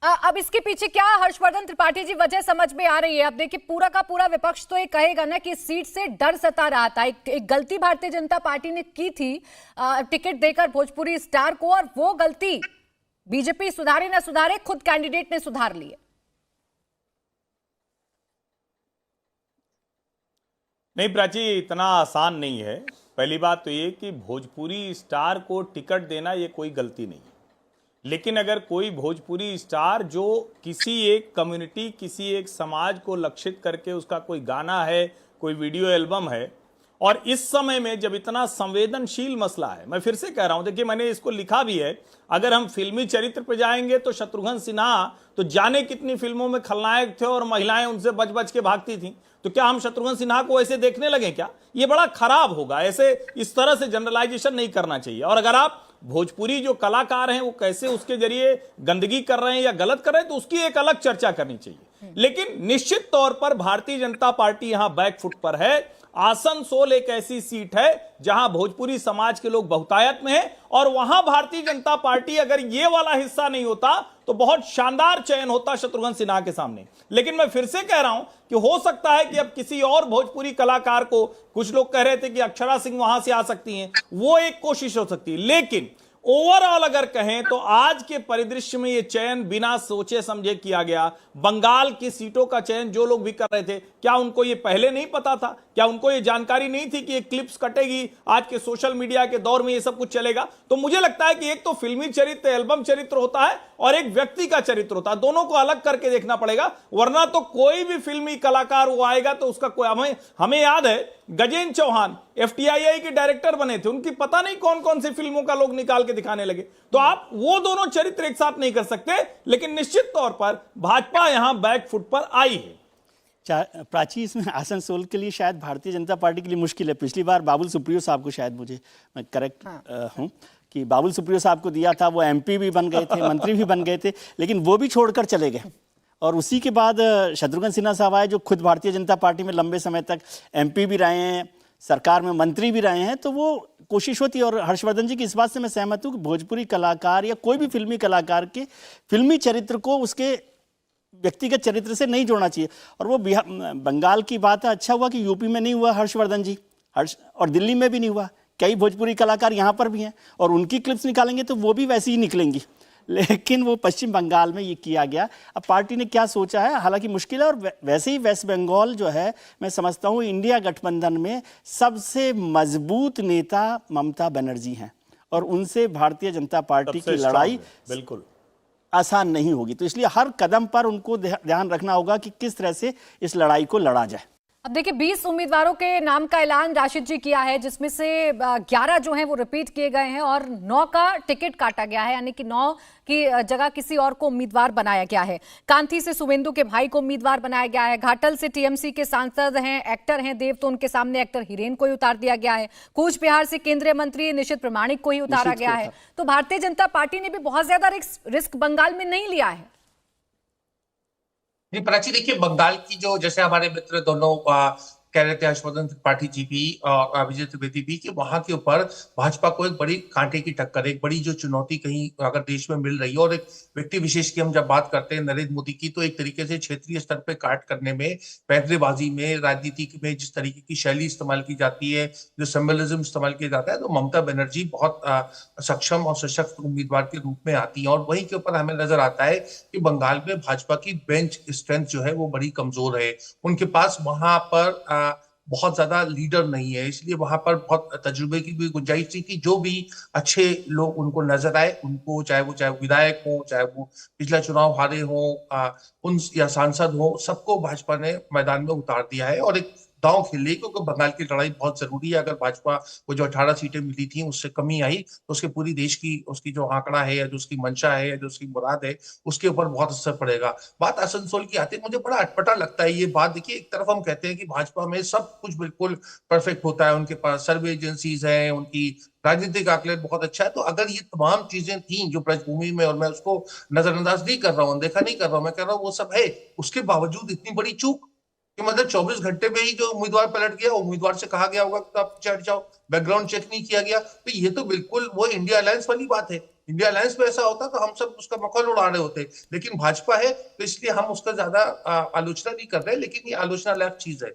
अब इसके पीछे क्या हर्षवर्धन त्रिपाठी जी वजह समझ में आ रही है? अब देखिए पूरा का पूरा विपक्ष तो ये कहेगा ना कि इस सीट से डर सता रहा था। एक गलती भारतीय जनता पार्टी ने की थी टिकट देकर भोजपुरी स्टार को, और वो गलती बीजेपी सुधारे ना सुधारे खुद कैंडिडेट ने सुधार ली है। नहीं प्राची, इतना आसान नहीं है। पहली बात तो ये कि भोजपुरी स्टार को टिकट देना ये कोई गलती नहीं है, लेकिन अगर कोई भोजपुरी स्टार जो किसी एक कम्युनिटी, किसी एक समाज को लक्षित करके उसका कोई गाना है, कोई वीडियो एल्बम है, और इस समय में जब इतना संवेदनशील मसला है, मैं फिर से कह रहा हूं, देखिए मैंने इसको लिखा भी है, अगर हम फिल्मी चरित्र पर जाएंगे तो शत्रुघ्न सिन्हा तो जाने कितनी फिल्मों में खलनायक थे और महिलाएं उनसे बच बच के भागती थी, तो क्या हम शत्रुघ्न सिन्हा को ऐसे देखने लगे क्या? ये बड़ा खराब होगा। ऐसे इस तरह से जनरलाइजेशन नहीं करना चाहिए। और अगर आप भोजपुरी जो कलाकार हैं वो कैसे उसके जरिए गंदगी कर रहे हैं या गलत कर रहे हैं तो उसकी एक अलग चर्चा करनी चाहिए, लेकिन निश्चित तौर पर भारतीय जनता पार्टी यहां बैकफुट पर है। आसनसोल एक ऐसी सीट है जहां भोजपुरी समाज के लोग बहुतायत में हैं, और वहां भारतीय जनता पार्टी अगर ये वाला हिस्सा नहीं होता तो बहुत शानदार चयन होता शत्रुघ्न सिन्हा के सामने। लेकिन मैं फिर से कह रहा हूं कि हो सकता है कि अब किसी और भोजपुरी कलाकार को, कुछ लोग कह रहे थे कि अक्षरा सिंह वहां से आ सकती हैं, वो एक कोशिश हो सकती है, लेकिन ओवरऑल अगर कहें तो आज के परिदृश्य में यह चयन बिना सोचे समझे किया गया। बंगाल की सीटों का चयन जो लोग भी कर रहे थे, क्या उनको यह पहले नहीं पता था? क्या उनको यह जानकारी नहीं थी कि ये क्लिप्स कटेगी, आज के सोशल मीडिया के दौर में ये सब कुछ चलेगा? तो मुझे लगता है कि एक तो फिल्मी चरित्र, एल्बम चरित्र होता है, और एक व्यक्ति का चरित्र होता है। दोनों को अलग करके देखना पड़ेगा, वरना तो कोई भी फिल्मी कलाकार वो आएगा तो उसका कोई, हमें याद है गजेंद्र चौहान एफटीआईआई के डायरेक्टर बने थे, उनकी पता नहीं कौन कौन सी फिल्मों का लोग निकाल के दिखाने लगे। तो आप वो दोनों चरित्र एक साथ नहीं कर सकते, लेकिन निश्चित तौर पर भाजपा यहां बैकफुट पर आई है। प्राची, इसमें आसनसोल के लिए शायद भारतीय जनता पार्टी के लिए मुश्किल है। पिछली बार बाबुल सुप्रियो साहब को, शायद मैं करेक्ट हूं कि बाबुल सुप्रियो साहब को दिया था, वो एमपी भी बन गए थे, मंत्री भी बन गए थे, लेकिन वो भी छोड़कर चले गए। और उसी के बाद शत्रुघ्न सिन्हा साहब आए, जो खुद भारतीय जनता पार्टी में लंबे समय तक एमपी भी रहे हैं, सरकार में मंत्री भी रहे हैं, तो वो कोशिश होती है। और हर्षवर्धन जी की इस बात से मैं सहमत हूँ कि भोजपुरी कलाकार या कोई भी फिल्मी कलाकार के फिल्मी चरित्र को उसके व्यक्तिगत चरित्र से नहीं जोड़ना चाहिए। और वो बंगाल की बात है, अच्छा हुआ कि यूपी में नहीं हुआ हर्षवर्धन जी, और दिल्ली में भी नहीं हुआ। कई भोजपुरी कलाकार यहाँ पर भी हैं, और उनकी क्लिप्स निकालेंगे तो वो भी वैसी ही निकलेंगी, लेकिन वो पश्चिम बंगाल में ये किया गया। अब पार्टी ने क्या सोचा है, हालांकि मुश्किल है। और वैसे ही वेस्ट बंगाल जो है, मैं समझता हूँ इंडिया गठबंधन में सबसे मजबूत नेता ममता बनर्जी हैं, और उनसे भारतीय जनता पार्टी की लड़ाई बिल्कुल आसान नहीं होगी। तो इसलिए हर कदम पर उनको ध्यान रखना होगा कि किस तरह से इस लड़ाई को लड़ा जाए। अब देखिए 20 उम्मीदवारों के नाम का ऐलान राशिद जी किया है, जिसमें से 11 जो हैं वो रिपीट किए गए हैं और 9 का टिकट काटा गया है, यानी कि 9 की जगह किसी और को उम्मीदवार बनाया गया है। कांथी से सुवेंदु के भाई को उम्मीदवार बनाया गया है। घाटल से टीएमसी के सांसद हैं, एक्टर हैं देव, तो उनके सामने एक्टर हिरेन को ही उतार दिया गया है। कूच बिहार से केंद्रीय मंत्री निशित प्रमाणिक को ही उतारा गया है। तो भारतीय जनता पार्टी ने भी बहुत ज्यादा रिस्क बंगाल में नहीं लिया है। जी प्राची, देखिए बंगाल की जो, जैसे हमारे मित्र दोनों कह रहे थे, हर्षवर्धन त्रिपाठी जी भी और विजय त्रिवेदी भी, कि वहां के ऊपर भाजपा को एक बड़ी कांटे की टक्कर, एक बड़ी जो चुनौती कहीं अगर देश में मिल रही है। और एक व्यक्ति विशेष की हम जब बात करते हैं नरेंद्र मोदी की, तो एक तरीके से क्षेत्रीय स्तर पे काट करने में, पैंतरेबाजी में, राजनीति में जिस तरीके की शैली इस्तेमाल की जाती है, जो सिंबलिज्म इस्तेमाल किया जाता है, तो ममता बनर्जी बहुत सक्षम और सशक्त उम्मीदवार के रूप में आती है। और वहीं के ऊपर हमें नजर आता है कि बंगाल में भाजपा की बेंच स्ट्रेंथ जो है वो बड़ी कमजोर है। उनके पास वहां पर बहुत ज्यादा लीडर नहीं है, इसलिए वहां पर बहुत तजुर्बे की भी गुंजाइश थी कि जो भी अच्छे लोग उनको नजर आए, उनको चाहे वो विधायक हो, चाहे वो पिछला चुनाव हारे हो, उन या सांसद हो, सबको भाजपा ने मैदान में उतार दिया है और एक दांव खेल ली, क्योंकि बंगाल की लड़ाई बहुत जरूरी है। अगर भाजपा को जो 18 सीटें मिली थी उससे कमी आई तो उसके पूरी देश की, उसकी जो आंकड़ा है या जो उसकी मंशा है या जो उसकी मुराद है, उसके ऊपर बहुत असर पड़ेगा। बात आसनसोल की आती है, मुझे बड़ा अटपटा लगता है ये बात। देखिए, एक तरफ हम कहते हैं कि भाजपा में सब कुछ बिल्कुल परफेक्ट होता है, उनके पास सर्वे एजेंसीज हैं, उनकी राजनीतिक आकलन बहुत अच्छा है। तो अगर ये तमाम चीजें थी जो पृष्ठभूमि में, और मैं उसको नजरअंदाज नहीं कर रहा हूँ, देखा नहीं कर रहा हूँ, मैं कह रहा हूँ वो सब है, उसके बावजूद इतनी बड़ी चूक कि मतलब 24 घंटे में ही जो उम्मीदवार पलट गया, उम्मीदवार से कहा गया होगा कि आप पीछे हट जाओ, बैकग्राउंड चेक नहीं किया गया। तो ये तो बिल्कुल वो इंडिया अलायंस वाली बात है इंडिया अलायंस में ऐसा होता तो हम सब उसका मखौल उड़ा रहे होते, लेकिन भाजपा है तो इसलिए हम उसका ज्यादा आलोचना नहीं कर रहे, लेकिन ये आलोचना लायक चीज है।